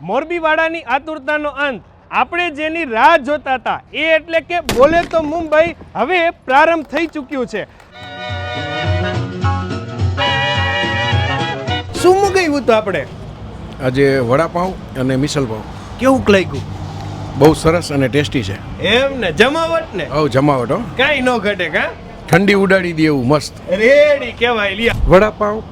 મોરબીવાળાની આતુરતાનો અંત, આપણે જેની રાહ જોતા હતા એ એટલે કે બોલે તો મુંબઈ હવે પ્રારંભ થઈ ચૂક્યું છે. શું મંગાવ્યું હતું આપણે આજે? વડાપાઉં અને મિસલ પાઉં. કેવું લાગ્યું? બહુ સરસ અને ટેસ્ટી છે. એમ ને, જમાવટ ને? હવ જમાવટ હો, કાંઈ ન ઘટે. કા ઠંડી ઉડાડી દે એવું મસ્ત રેડી કહેવાય. લ્યા વડાપાઉં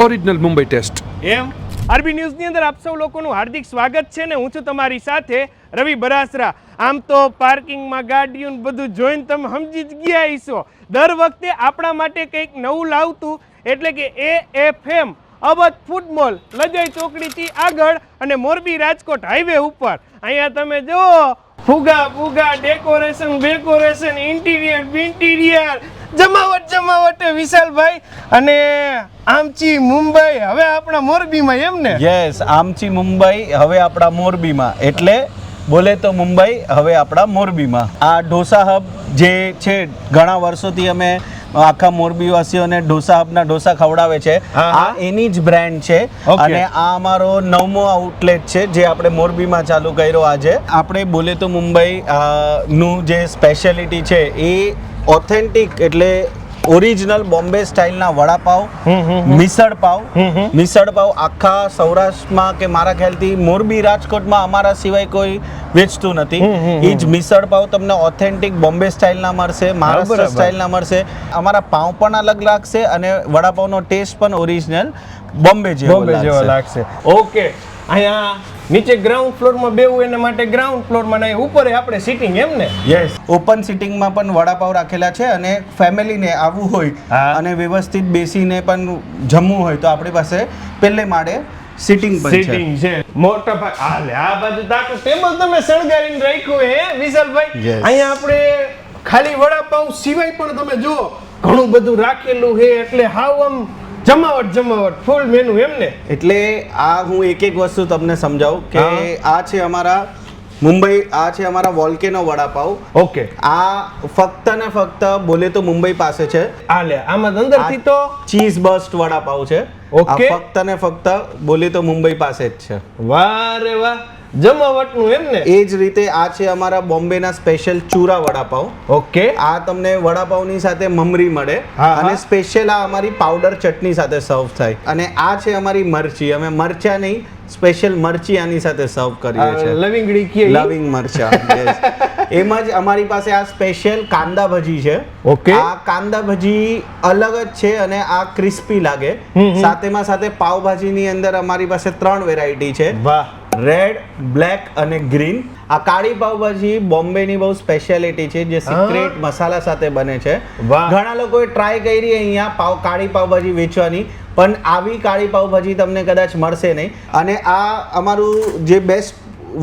ઓરિજિનલ મુંબઈ ટેસ્ટ. એમ આરબી ન્યૂઝની અંદર આપ સૌ લોકોનું હાર્દિક સ્વાગત છે ને હું છું તમારી સાથે રવિ બરાસરા. આમ તો પાર્કિંગમાં ગાડીઓ બધું જોઈને તમે સમજી જ ગયા હશો. દર વખતે આપણા માટે કંઈક નવું લાવતું એટલે કે AFM અવધ ફૂડ મોલ, લજાઈ ચોકડીથી આગળ અને મોરબી રાજકોટ હાઈવે ઉપર. અહીંયા તમે જુઓ ફુગા ફુગા, ડેકોરેશન, ઇન્ટિરિયર, જમાવટ વિશાલભાઈ. અને આમચી મુંબઈ હવે આપણા મોરબીમાં, એમ ને? યસ, આમચી મુંબઈ હવે આપણા મોરબીમાં, એટલે બોલે તો મુંબઈ હવે આપણા મોરબીમાં. આ ઢોસા હબ જે છે, ઘણા વર્ષોથી અમે આખા મોરબીવાસીઓને ઢોસા હબના ઢોસા ખવડાવે છે. આ એની જ બ્રાન્ડ છે અને આ અમારો 9મો આઉટલેટ છે જે આપણે મોરબીમાં ચાલુ કર્યો. આજે આપણે બોલે તો મુંબઈ નું જે સ્પેશિયાલિટી છે એ ઓથેન્ટિક એટલે ઓરિજિનલ બોમ્બે સ્ટાઇલના વડાપાવ, મિસળ પાવ આખા સૌરાષ્ટ્રમાં કે મારા ખ્યાલથી મોરબી રાજકોટમાં અમારા સિવાય કોઈ વેચતું નથી. એ જ મિસળ પાવ તમને ઓથેન્ટિક બોમ્બે સ્ટાઇલના મળશે, મહારાષ્ટ્ર સ્ટાઇલના મળશે. અમારા પાવ પણ અલગ લાગશે અને વડાપાવનો ટેસ્ટ પણ ઓરિજિનલ બોમ્બે જેવો લાગશે. ઓકે, અહીંયા નીચે ગ્રાઉન્ડ ફ્લોરમાં બેવું એના માટે ગ્રાઉન્ડ ફ્લોરમાં નહીં, ઉપર આપણે સિટિંગ, એમ ને? યસ, ઓપન સિટિંગમાં પણ વડાપાવ રાખેલા છે અને ફેમિલીને આવવું હોય અને વ્યવસ્થિત બેસીને પણ જમવું હોય તો આપણી પાસે પહેલે માળે સિટિંગ છે. મોટા ભાગ હાલે આ બાજુ તાકો ટેબલ તમે શણગારીને રાખ્યું હે વિશાલભાઈ. અહીંયા આપણે ખાલી વડાપાવ સિવાય પણ તમે જુઓ ઘણું બધું રાખેલું છે, એટલે હાવ આમ જમાવટ ફૂલ મેનુ, એમ ને? એટલે આ હું એક વસ્તુ તમને સમજાવું કે આ છે અમારા મુંબઈ, આ છે અમારા વોલ્કેનો વડાપાવ. ઓકે, આ ફક્ત ને ફક્ત બોલે તો મુંબઈ પાસે છે. આલે આમાં અંદરથી તો ચીઝ બસ્ટ વડાપાવ છે. ઓકે, ફક્ત ને ફક્ત બોલે તો મુંબઈ પાસે જ છે. વાહ રે વાહ, જમાવટનું, એમ ને? એ જ રીતે આ છે અમારા બોમ્બેના સ્પેશિયલ ચૂરા વડાપાવ. ઓકે, આ તમને વડાપાવની સાથે મમરી મળે અને સ્પેશિયલ આ અમારી પાવડર ચટણી સાથે સર્વ થાય. અને આ છે અમારી મરચી, અમે મરચા નહીં સ્પેશિયલ મરચી આની સાથે સર્વ કરીએ છીએ. લવિંગ મરચા. એમ જ અમારી પાસે આ સ્પેશિયલ કાંદા ભજી છે. ઓકે, આ કાંદા ભજી અલગ જ છે અને આ ક્રિસ્પી લાગે. સાથેમાં સાથે પાવભાજીની અંદર અમારી પાસે 3 વેરાયટી છે. વાહ, રેડ, બ્લેક અને ગ્રીન. આ કાળી પાવભાજી બોમ્બેની બહુ સ્પેશિયાલિટી છે જે સિક્રેટ મસાલા સાથે બને છે. ઘણા લોકોએ ટ્રાય કરી અહીંયા કાળી પાવભાજી વેચવાની, પણ આવી કાળી પાવભાજી તમને કદાચ મળશે નહીં. અને આ અમારું જે બેસ્ટ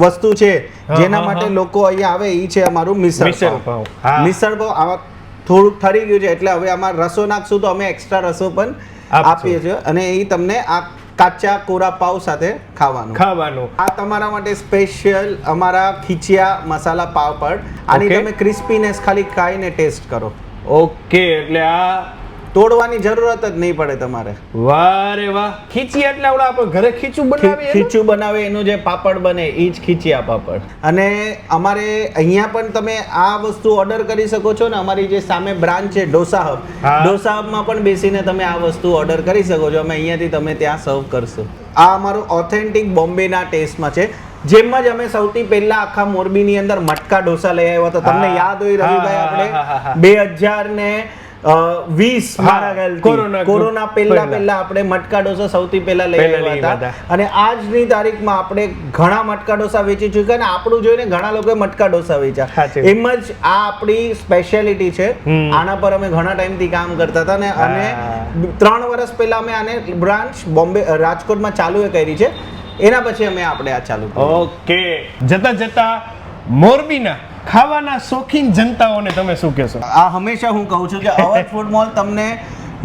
વસ્તુ છે જેના માટે લોકો અહીંયા આવે એ છે અમારું મિસળ પાવ. મિસળ પાવ આવા થોડુંક ઠરી ગયું છે એટલે હવે આમાં રસો નાખશું તો અમે એક્સ્ટ્રા રસો પણ આપીએ છીએ અને એ તમને આ કાચા કોરા પાવ સાથે ખાવાનું. આ તમારા માટે સ્પેશિયલ અમારા ખીચિયા મસાલા પાપડ. આની તમે ક્રિસ્પીનેસ ખાલી ખાઈને ટેસ્ટ કરો. ઓકે, એટલે આ તોડવાની જરૂરત જ નહીં પડે તમારે. વાહ રે વાહ, ખીચી એટલે આપણે ઘરે ખીચું બનાવે એનું જે પાપડ બને એ જ ખીચિયા પાપડ. અને અમારે અહીંયા પણ તમે આ વસ્તુ ઓર્ડર કરી શકો છો ને. અમારી જે સામે બ્રાન્ચ છે ઢોસા હબમાં પણ બેસીને તમે આ વસ્તુ ઓર્ડર કરી શકો છો. અમે અહીંયાથી તમે ત્યાં સર્વ કરશું. આ અમારું ઓથેન્ટિક બોમ્બેના ટેસ્ટમાં છે. જેમ જ અમે સૌથી પહેલા આખા મોરબીની અંદર મટકા ઢોસા લઈ આવ્યા હતા. તમને યાદ હોય રવિભાઈ, આપણે 2020 કોરોના પહેલા આપણે મટકા ઢોસા સૌથી પહેલા લઈ આવ્યા હતા. અને આજની તારીખમાં આપણે ઘણા મટકા ઢોસા વેચી ચૂક્યા અને આપણું જોઈને ઘણા લોકોએ મટકા ઢોસા વેચ્યા. એમ જ આ આપણી સ્પેશિયાલિટી છે. આના પર અમે ઘણા ટાઈમથી કામ કરતા હતા અને 3 વર્ષ પહેલા અમે આને બ્રાન્ચ બોમ્બે રાજકોટમાં ચાલુ કરી છે. એના પછી અમે આપણે આ ચાલુ. ઓકે, જતા મોરબીના ખાવાના શોખીન જનતાઓને તમે શું કહેશો? આ હંમેશા હું કહું છું કે અવધ ફૂડ મોલ તમને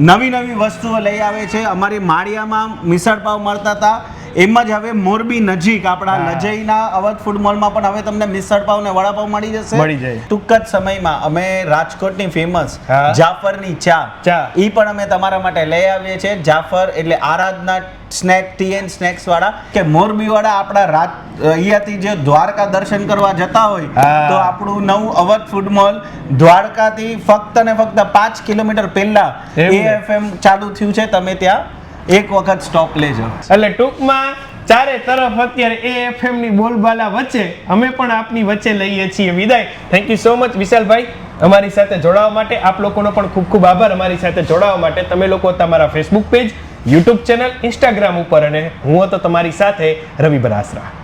નવી વસ્તુઓ લઈ આવે છે. અમારી માળિયામાં મિસળ પાવ મળતા હતા, એમ જ હવે મોરબી નજીક આપણા લજઈના અવધ ફૂડ મોલમાં પણ હવે તમને મિસળ પાવ ને વડાપાવ મળી જશે. મળી જાય. ટૂંક જ સમયમાં અમે રાજકોટની ફેમસ હા. જાફરની ચા ઈ પણ અમે તમારા માટે લઈ આવીએ છીએ. જાફર એટલે આરાધના સ્નેક ટી એન્ડ સ્નેક્સ વાળા કે મોરબી વાળા આપણા અહીંયાથી જે દ્વારકા દર્શન કરવા જતા હોય તો આપણું નવું અવધ ફૂડ મોલ દ્વારકાથી ફક્ત ને ફક્ત 5 કિલોમીટર પહેલા AFM ચાલુ થયું છે. તમે ત્યાં એક વખત સ્ટોપ લેજો. એટલે ટૂંકમાં ચારે તરફ અત્યારે AFM ની બોલબાલા વચ્ચે અમે પણ આપની વચ્ચે લઈએ છીએ વિદાય. થેન્ક યુ સો મચ વિશાલભાઈ અમારી સાથે જોડાવા માટે. આપ લોકોનો પણ ખૂબ ખૂબ આભાર અમારી સાથે જોડાવા માટે. તમે લોકો તમારા Facebook page, YouTube channel, Instagram ઉપર અને હું હતો તમારી સાથે રવિ બરાસરા.